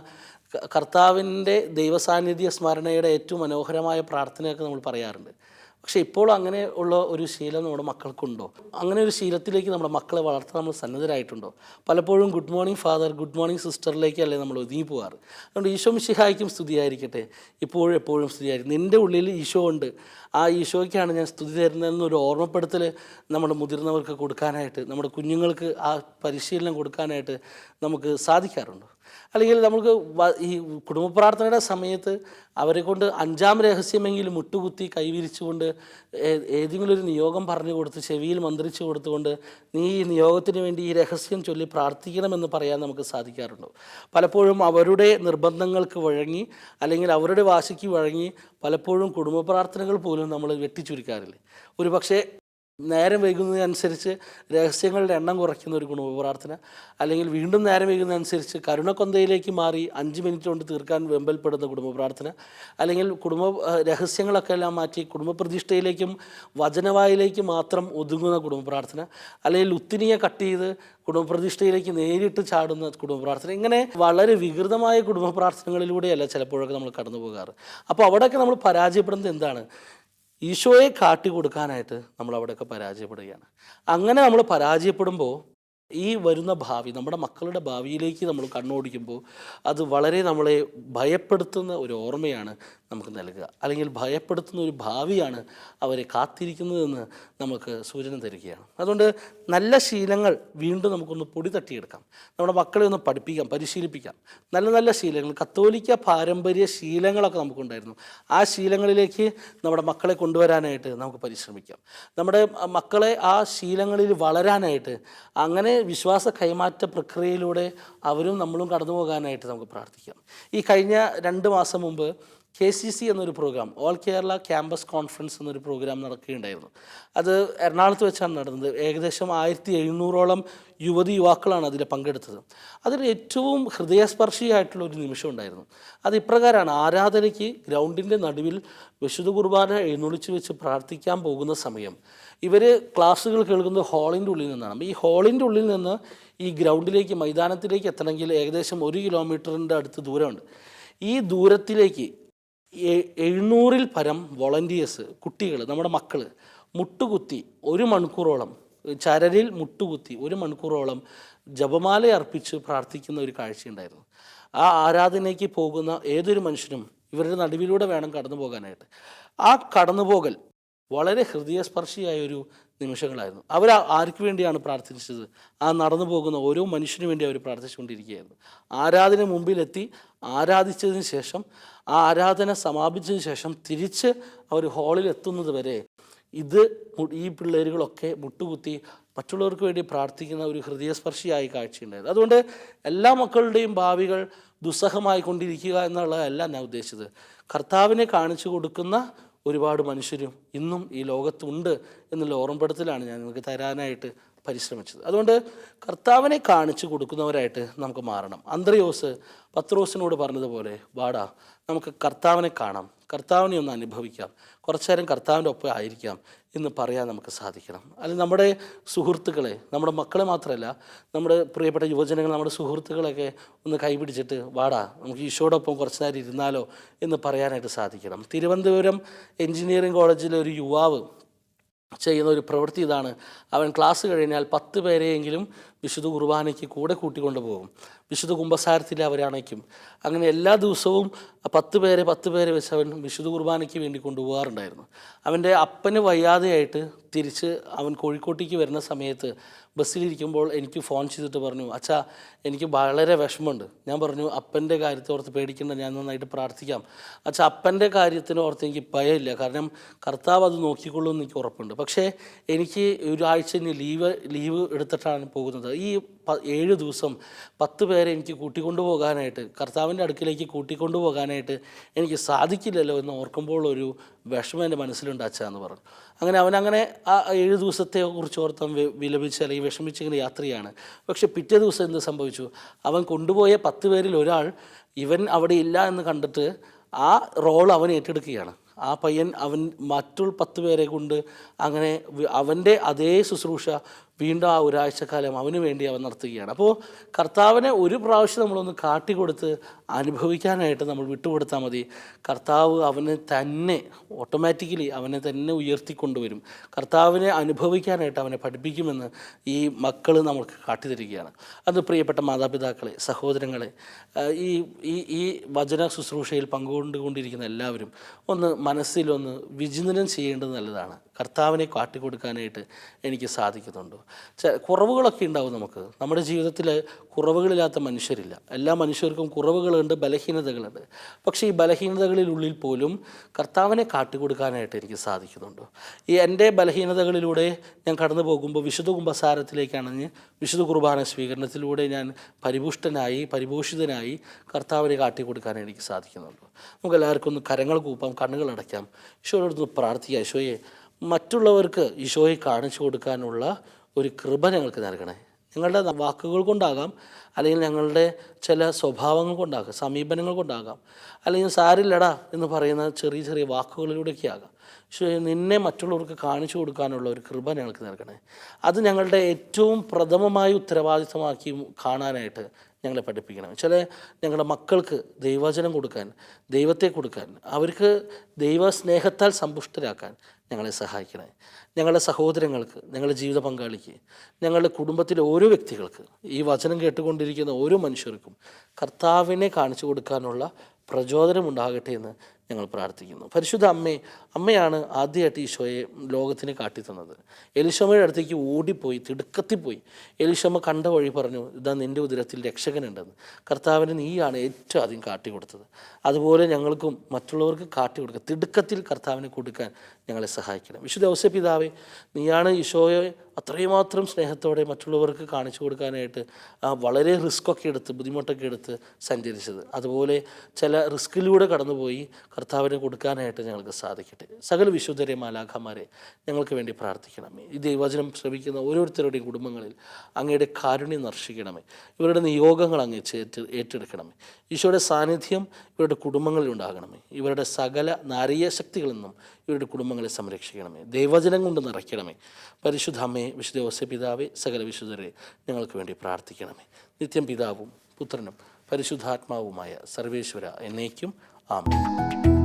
കർത്താവിൻ്റെ ദൈവസാന്നിധ്യ സ്മരണയുടെ ഏറ്റവും മനോഹരമായ പ്രാർത്ഥനയൊക്കെ നമ്മൾ പറയാറുണ്ട്. പക്ഷേ ഇപ്പോൾ അങ്ങനെ ഉള്ള ഒരു ശീലം നമ്മുടെ മക്കൾക്കുണ്ടോ? അങ്ങനെ ഒരു ശീലത്തിലേക്ക് നമ്മുടെ മക്കളെ വളർത്താൻ നമ്മൾ സന്നദ്ധരായിട്ടുണ്ടോ? പലപ്പോഴും good morning father, good morning സിസ്റ്ററിലേക്കല്ലേ നമ്മൾ ഒതുങ്ങി പോകാറ്. അതുകൊണ്ട് ഈശോ മിശിഹായ്ക്കും സ്തുതിയായിരിക്കട്ടെ, ഇപ്പോഴും എപ്പോഴും സ്തുതിയായിരിക്കും. നിൻ്റെ ഉള്ളിൽ ഈശോ ഉണ്ട്, ആ ഈശോയ്ക്കാണ് ഞാൻ സ്തുതി തരുന്നതെന്നൊരു ഓർമ്മപ്പെടുത്തൽ നമ്മുടെ മുതിർന്നവർക്ക് കൊടുക്കാനായിട്ട്, നമ്മുടെ കുഞ്ഞുങ്ങൾക്ക് ആ പരിശീലനം കൊടുക്കാനായിട്ട് നമുക്ക് സാധിക്കാറുണ്ടോ? അല്ലെങ്കിൽ നമുക്ക് ഈ കുടുംബ പ്രാർത്ഥനയുടെ സമയത്ത് അവരെ കൊണ്ട് 5-ാം രഹസ്യമെങ്കിലും മുട്ടുകുത്തി കൈവിരിച്ചുകൊണ്ട് ഏതെങ്കിലും ഒരു നിയോഗം പറഞ്ഞു കൊടുത്ത് ചെവിയിൽ മന്ത്രിച്ചു കൊടുത്തുകൊണ്ട് നീ ഈ നിയോഗത്തിന് വേണ്ടി ഈ രഹസ്യം ചൊല്ലി പ്രാർത്ഥിക്കണമെന്ന് പറയാൻ നമുക്ക് സാധിക്കാറുണ്ടോ? പലപ്പോഴും അവരുടെ നിർബന്ധങ്ങൾക്ക് വഴങ്ങി അല്ലെങ്കിൽ അവരുടെ വാശിക്ക് വഴങ്ങി പലപ്പോഴും കുടുംബ പ്രാർത്ഥനകൾ പോലും നമ്മൾ വെട്ടിച്ചുരുക്കാറില്ലേ. ഒരു പക്ഷേ നേരം വൈകുന്നതിനനുസരിച്ച് രഹസ്യങ്ങളുടെ എണ്ണം കുറയ്ക്കുന്ന ഒരു കുടുംബ പ്രാർത്ഥന, അല്ലെങ്കിൽ വീണ്ടും നേരം വൈകുന്നതനുസരിച്ച് കരുണക്കൊന്തയിലേക്ക് മാറി 5 മിനിറ്റ് കൊണ്ട് തീർക്കാൻ വെമ്പൽപ്പെടുന്ന കുടുംബ പ്രാർത്ഥന, അല്ലെങ്കിൽ രഹസ്യങ്ങളൊക്കെ എല്ലാം മാറ്റി കുടുംബ പ്രതിഷ്ഠയിലേക്കും വചനവായിലേക്കും മാത്രം ഒതുങ്ങുന്ന കുടുംബ പ്രാർത്ഥന, അല്ലെങ്കിൽ ഉത്തിനിയെ കട്ട് ചെയ്ത് കുടുംബ പ്രതിഷ്ഠയിലേക്ക് നേരിട്ട് ചാടുന്ന കുടുംബ പ്രാർത്ഥന. ഇങ്ങനെ വളരെ വികൃതമായ കുടുംബ പ്രാർത്ഥനകളിലൂടെയല്ല ചിലപ്പോഴൊക്കെ നമ്മൾ കടന്നു പോകാറ്. അപ്പോൾ അവിടെയൊക്കെ നമ്മൾ പരാജയപ്പെടുന്നത് എന്താണ്? ഈശോയെ കാട്ടിക്കൊടുക്കാനായിട്ട് നമ്മൾ അവിടെയൊക്കെ പരാജയപ്പെടുകയാണ്. അങ്ങനെ നമ്മൾ പരാജയപ്പെടുമ്പോൾ ഈ വരുന്ന ഭാവി, നമ്മുടെ മക്കളുടെ ഭാവിയിലേക്ക് നമ്മൾ കണ്ണോടിക്കുമ്പോൾ അത് വളരെ നമ്മളെ ഭയപ്പെടുത്തുന്ന ഒരു ഓർമ്മയാണ് നമുക്ക് നൽകുക, അല്ലെങ്കിൽ ഭയപ്പെടുത്തുന്ന ഒരു ഭാവിയാണ് അവരെ കാത്തിരിക്കുന്നതെന്ന് നമുക്ക് സൂചന തരികയാണ്. അതുകൊണ്ട് നല്ല ശീലങ്ങൾ വീണ്ടും നമുക്കൊന്ന് പൊടി തട്ടിയെടുക്കാം, നമ്മുടെ മക്കളെ ഒന്ന് പഠിപ്പിക്കാം, പരിശീലിപ്പിക്കാം. നല്ല നല്ല ശീലങ്ങൾ, കത്തോലിക്ക പാരമ്പര്യ ശീലങ്ങളൊക്കെ നമുക്കുണ്ടായിരുന്നു. ആ ശീലങ്ങളിലേക്ക് നമ്മുടെ മക്കളെ കൊണ്ടുവരാനായിട്ട് നമുക്ക് പരിശ്രമിക്കാം. നമ്മുടെ മക്കളെ ആ ശീലങ്ങളിൽ വളരാനായിട്ട്, അങ്ങനെ വിശ്വാസ കൈമാറ്റ പ്രക്രിയയിലൂടെ അവരും നമ്മളും കടന്നു പോകാനായിട്ട് നമുക്ക് പ്രാർത്ഥിക്കാം. ഈ കഴിഞ്ഞ 2 മാസം മുമ്പ് KCC എന്നൊരു programme, all Kerala campus conference എന്നൊരു പ്രോഗ്രാം നടക്കുകയുണ്ടായിരുന്നു. അത് എറണാകുളത്ത് വെച്ചാണ് നടന്നത്. ഏകദേശം 1700ഓളം യുവാക്കളാണ് അതിൽ പങ്കെടുത്തത്. അതിൽ ഏറ്റവും ഹൃദയസ്പർശിയായിട്ടുള്ള ഒരു നിമിഷം ഉണ്ടായിരുന്നു. അത് ഇപ്രകാരമാണ്: ആരാധനയ്ക്ക് ഗ്രൗണ്ടിൻ്റെ നടുവിൽ വിശുദ്ധ കുർബാന എഴുന്നള്ളിച്ച് വെച്ച് പ്രാർത്ഥിക്കാൻ പോകുന്ന സമയം ഇവർ ക്ലാസ്സുകൾ കേൾക്കുന്നത് ഹാളിൻ്റെ ഉള്ളിൽ നിന്നാണ്. ഈ ഹാളിൻ്റെ ഉള്ളിൽ നിന്ന് ഈ ഗ്രൗണ്ടിലേക്ക്, മൈതാനത്തിലേക്ക് എത്തണമെങ്കിൽ ഏകദേശം 1 കിലോമീറ്ററിൻ്റെ അടുത്ത് ദൂരമുണ്ട്. ഈ ദൂരത്തിലേക്ക് 700-ൽ പരം വോളണ്ടിയേഴ്സ്, കുട്ടികൾ, നമ്മുടെ മക്കൾ മുട്ടുകുത്തി 1 മണിക്കൂറോളം, ചരലിൽ മുട്ടുകുത്തി 1 മണിക്കൂറോളം ജപമാല അർപ്പിച്ച് പ്രാർത്ഥിക്കുന്ന ഒരു കാഴ്ചയുണ്ടായിരുന്നു. ആ ആരാധനയ്ക്ക് പോകുന്ന ഏതൊരു മനുഷ്യനും ഇവരുടെ നടുവിലൂടെ വേണം കടന്നു പോകാനായിട്ട്. ആ കടന്നുപോകൽ വളരെ ഹൃദയസ്പർശിയായൊരു നിമിഷങ്ങളായിരുന്നു. അവർ ആർക്ക് വേണ്ടിയാണ് പ്രാർത്ഥിച്ചത്? ആ നടന്നു പോകുന്ന ഓരോ മനുഷ്യനു വേണ്ടി അവർ പ്രാർത്ഥിച്ചുകൊണ്ടിരിക്കുകയായിരുന്നു. ആരാധന മുമ്പിലെത്തി ആരാധിച്ചതിന് ശേഷം, ആ ആരാധന സമാപിച്ചതിന് ശേഷം തിരിച്ച് അവർ ഹാളിൽ എത്തുന്നത് വരെ ഈ പിള്ളേരുകളൊക്കെ മുട്ടുകുത്തി മറ്റുള്ളവർക്ക് വേണ്ടി പ്രാർത്ഥിക്കുന്ന ഒരു ഹൃദയസ്പർശിയായ കാഴ്ചയുണ്ടായിരുന്നു. അതുകൊണ്ട് എല്ലാ മക്കളുടെയും ഭാവികൾ ദുസ്സഹമായി കൊണ്ടിരിക്കുക എന്നുള്ളതല്ല ഞാൻ ഉദ്ദേശിച്ചത്. കർത്താവിനെ കാണിച്ചു കൊടുക്കുന്ന ഒരുപാട് മനുഷ്യരും ഇന്നും ഈ ലോകത്തുണ്ട് എന്നുള്ള ഓർമ്മപ്പെടുത്തലാണ് ഞാൻ നിങ്ങൾക്ക് തരാനായിട്ട് പരിശ്രമിച്ചത്. അതുകൊണ്ട് കർത്താവിനെ കാണിച്ചു കൊടുക്കുന്നവരായിട്ട് നമുക്ക് മാറണം. അന്ത്രയോസ് പത്രോസിനോട് പറഞ്ഞതുപോലെ, വാടാ നമുക്ക് കർത്താവിനെ കാണാം, കർത്താവിനെ ഒന്ന് അനുഭവിക്കാം, കുറച്ചു നേരം കർത്താവിൻ്റെ ഒപ്പം ആയിരിക്കാം എന്ന് പറയാൻ നമുക്ക് സാധിക്കണം. അല്ലെങ്കിൽ നമ്മുടെ സുഹൃത്തുക്കളെ, നമ്മുടെ മക്കളെ മാത്രമല്ല, നമ്മുടെ പ്രിയപ്പെട്ട യുവജനങ്ങൾ, നമ്മുടെ സുഹൃത്തുക്കളൊക്കെ ഒന്ന് കൈപിടിച്ചിട്ട് വാടാ നമുക്ക് ഈശോടൊപ്പം കുറച്ചു നേരം ഇരുന്നാലോ എന്ന് പറയാനായിട്ട് സാധിക്കണം. തിരുവനന്തപുരം എഞ്ചിനീയറിംഗ് കോളേജിലെ ഒരു യുവാവ് ചെയ്യുന്ന ഒരു പ്രവൃത്തി ഇതാണ്: അവൻ ക്ലാസ് കഴിഞ്ഞാൽ 10 പേരെയെങ്കിലും വിശുദ്ധ കുർബാനയ്ക്ക് കൂടെ കൂട്ടിക്കൊണ്ടു പോകും. വിശുദ്ധ കുമ്പസാരത്തിൽ അവരെ അണയ്ക്കും. അങ്ങനെ എല്ലാ ദിവസവും 10 പേരെ വെച്ച് അവൻ വിശുദ്ധ കുർബാനയ്ക്ക് വേണ്ടി കൊണ്ടുപോകാറുണ്ടായിരുന്നു. അവൻ്റെ അപ്പന് വയ്യാതെയായിട്ട് തിരിച്ച് അവൻ കോഴിക്കോട്ടേക്ക് വരുന്ന സമയത്ത് ബസ്സിലിരിക്കുമ്പോൾ എനിക്ക് ഫോൺ ചെയ്തിട്ട് പറഞ്ഞു, അച്ഛാ എനിക്ക് വളരെ വിഷമമുണ്ട്. ഞാൻ പറഞ്ഞു, അപ്പൻ്റെ കാര്യത്തെ ഓർത്ത് പേടിക്കേണ്ട, ഞാൻ നന്നായിട്ട് പ്രാർത്ഥിക്കാം. അച്ഛാ അപ്പൻ്റെ കാര്യത്തിന് ഓർത്ത് എനിക്ക് ഭയമില്ല, കാരണം കർത്താവ് അത് നോക്കിക്കൊള്ളും എന്ന് എനിക്ക് ഉറപ്പുണ്ട്. പക്ഷേ എനിക്ക് ഒരാഴ്ച ഇനി ലീവ് എടുത്തിട്ടാണ് പോകുന്നത്. ഈ 7 ദിവസം 10 പേരെ എനിക്ക് കൂട്ടിക്കൊണ്ടു പോകാനായിട്ട്, കർത്താവിൻ്റെ അടുക്കിലേക്ക് കൂട്ടിക്കൊണ്ടു പോകാനായിട്ട് എനിക്ക് സാധിക്കില്ലല്ലോ എന്ന് ഓർക്കുമ്പോൾ ഒരു വിഷമം എൻ്റെ മനസ്സിലുണ്ട് അച്ഛാ എന്ന് പറഞ്ഞു. അവനങ്ങനെ ആ 7 ദിവസത്തെ കുറിച്ച് ഓർത്ത് വിലപിച്ച് അല്ലെങ്കിൽ വിഷമിച്ചിങ്ങനെ യാത്രയാണ്. പക്ഷെ പിറ്റേ ദിവസം എന്ത് സംഭവിച്ചു? അവൻ കൊണ്ടുപോയ 10 പേരിൽ ഒരാൾ ഇവൻ അവിടെ ഇല്ല എന്ന് കണ്ടിട്ട് ആ റോൾ അവൻ ഏറ്റെടുക്കുകയാണ്. ആ പയ്യൻ മറ്റുള്ള 10 പേരെ കൊണ്ട് അങ്ങനെ അവൻ്റെ അതേ ശുശ്രൂഷ വീണ്ടും ആ ഒരാഴ്ചക്കാലം അവന് വേണ്ടി അവൻ നടത്തുകയാണ്. അപ്പോൾ കർത്താവിനെ ഒരു പ്രാവശ്യം നമ്മളൊന്ന് കാട്ടിക്കൊടുത്ത് അനുഭവിക്കാനായിട്ട് നമ്മൾ വിട്ടുകൊടുത്താൽ മതി. കർത്താവ് അവനെ തന്നെ ഓട്ടോമാറ്റിക്കലി അവനെ തന്നെ ഉയർത്തിക്കൊണ്ടുവരും. കർത്താവിനെ അനുഭവിക്കാനായിട്ട് അവനെ പഠിപ്പിക്കുമെന്ന് ഈ മക്കൾ നമുക്ക് കാട്ടിത്തരികയാണ്. അത് പ്രിയപ്പെട്ട മാതാപിതാക്കളെ, സഹോദരങ്ങളെ, ഈ വചന ശുശ്രൂഷയിൽ പങ്കുകൊണ്ടുകൊണ്ടിരിക്കുന്ന എല്ലാവരും മനസ്സിലൊന്ന് വിചിന്തനം ചെയ്യേണ്ടത് നല്ലതാണ്. കർത്താവിനെ കാട്ടിക്കൊടുക്കാനായിട്ട് എനിക്ക് സാധിക്കുന്നുണ്ടോ? കുറവുകളൊക്കെ ഉണ്ടാവും നമുക്ക്. നമ്മുടെ ജീവിതത്തിൽ കുറവുകളില്ലാത്ത മനുഷ്യരില്ല. എല്ലാ മനുഷ്യർക്കും കുറവുകളുണ്ട്, ബലഹീനതകളുണ്ട്. പക്ഷേ ഈ ബലഹീനതകളിലുള്ളിൽ പോലും കർത്താവിനെ കാട്ടിക്കൊടുക്കാനായിട്ട് എനിക്ക് സാധിക്കുന്നുണ്ടോ? എൻ്റെ ബലഹീനതകളിലൂടെ ഞാൻ കടന്നു പോകുമ്പോൾ വിശുദ്ധ കുമ്പസാരത്തിലേക്കാണെങ്കിൽ വിശുദ്ധ കുർബാന സ്വീകരണത്തിലൂടെ ഞാൻ പരിപോഷിതനായി കർത്താവിനെ കാട്ടിക്കൊടുക്കാൻ എനിക്ക് സാധിക്കുന്നുണ്ടോ? നമുക്ക് എല്ലാവർക്കും ഒന്ന് കരങ്ങൾ കൂപ്പാം, കണ്ണുകൾ അടയ്ക്കാം, ഈശോയോടൊന്ന് പ്രാർത്ഥിക്കാം. ഈശോയെ, മറ്റുള്ളവർക്ക് ഈശോയെ കാണിച്ചു കൊടുക്കാനുള്ള ഒരു കൃപ ഞങ്ങൾക്ക് നൽകണേ. ഞങ്ങളുടെ വാക്കുകൾ കൊണ്ടാകാം, അല്ലെങ്കിൽ ഞങ്ങളുടെ ചില സ്വഭാവങ്ങൾ കൊണ്ടാകാം, സമീപനങ്ങൾ കൊണ്ടാകാം, അല്ലെങ്കിൽ സാരില്ലടാ എന്ന് പറയുന്ന ചെറിയ ചെറിയ വാക്കുകളിലൂടെയൊക്കെ ആകാം. ഈശോയെ, നിന്നെ മറ്റുള്ളവർക്ക് കാണിച്ചു കൊടുക്കാനുള്ള ഒരു കൃപ ഞങ്ങൾക്ക് നൽകണേ. അത് ഞങ്ങളുടെ ഏറ്റവും പ്രഥമമായ ഉത്തരവാദിത്തമാക്കി കാണാനായിട്ട് ഞങ്ങളെ പഠിപ്പിക്കണം. ഞങ്ങളുടെ മക്കൾക്ക് ദൈവവചനം കൊടുക്കാൻ, ദൈവത്തെ കൊടുക്കാൻ, അവർക്ക് ദൈവസ്നേഹത്താൽ സമ്പുഷ്ടരാക്കാൻ ഞങ്ങളെ സഹായിക്കണേ. ഞങ്ങളുടെ സഹോദരങ്ങൾക്ക്, ഞങ്ങളുടെ ജീവിത പങ്കാളിക്ക്, ഞങ്ങളുടെ കുടുംബത്തിലെ ഓരോ വ്യക്തികൾക്ക്, ഈ വചനം കേട്ടുകൊണ്ടിരിക്കുന്ന ഓരോ മനുഷ്യർക്കും കർത്താവിനെ കാണിച്ചു കൊടുക്കാനുള്ള പ്രചോദനം ഉണ്ടാകട്ടെ എന്ന് ഞങ്ങൾ പ്രാർത്ഥിക്കുന്നു. പരിശുദ്ധ അമ്മയാണ് ആദ്യമായിട്ട് ഈശോയെ ലോകത്തിന് കാട്ടിത്തന്നത്. എലിശമ്മയുടെ അടുത്തേക്ക് ഓടിപ്പോയി, തിടുക്കത്തിപ്പോയി. എലിശമ്മ കണ്ട വഴി പറഞ്ഞു, ഇതാ നിൻ്റെ ഉദരത്തിൽ രക്ഷകനുണ്ടെന്ന്. കർത്താവിന് നീയാണ് ഏറ്റവും ആദ്യം കാട്ടിക്കൊടുത്തത്. അതുപോലെ ഞങ്ങൾക്കും മറ്റുള്ളവർക്ക് കാട്ടിക്കൊടുക്കുക, തിടുക്കത്തിൽ കർത്താവിനെ കൊടുക്കാൻ ഞങ്ങളെ സഹായിക്കണം. വിശുദ്ധ ഔസേപ്പിതാവേ, നീയാണ് ഈശോയെ അത്രയും മാത്രം സ്നേഹത്തോടെ മറ്റുള്ളവർക്ക് കാണിച്ചു കൊടുക്കാനായിട്ട് വളരെ റിസ്ക്കൊക്കെ എടുത്ത്, ബുദ്ധിമുട്ടൊക്കെ എടുത്ത് സഞ്ചരിച്ചത്. അതുപോലെ ചില റിസ്കിലൂടെ കടന്നുപോയി കർത്താവിനെ കൊടുക്കാനായിട്ട് ഞങ്ങൾക്ക് സാധിക്കട്ടെ. സകല വിശുദ്ധരെ, മാലാഖമാരെ ഞങ്ങൾക്ക് വേണ്ടി പ്രാർത്ഥിക്കണമേ. ഈ ദൈവവചനം ശ്രമിക്കുന്ന ഓരോരുത്തരുടെയും കുടുംബങ്ങളിൽ അങ്ങയുടെ കാരുണ്യം ദർശിക്കണമേ. ഇവരുടെ നിയോഗങ്ങൾ അങ്ങ് ഏറ്റെടുക്കണമേ. ഈശോയുടെ സാന്നിധ്യം ഇവരുടെ കുടുംബങ്ങളിൽ ഉണ്ടാകണമേ. ഇവരുടെ സകല നാരീയ ശക്തികളിൽ നിന്നും ഇവരുടെ കുടുംബങ്ങളെ സംരക്ഷിക്കണമേ. ദൈവവചനം കൊണ്ട് നിറയ്ക്കണമേ. പരിശുദ്ധ അമ്മേ, വിശുദ്ധ ഔസേപ്പിതാവേ, സകല വിശുദ്ധരെ ഞങ്ങൾക്ക് വേണ്ടി പ്രാർത്ഥിക്കണമേ. നിത്യം പിതാവും പുത്രനും പരിശുദ്ധാത്മാവുമായ സർവേശ്വര എന്നേക്കും ആമേൻ.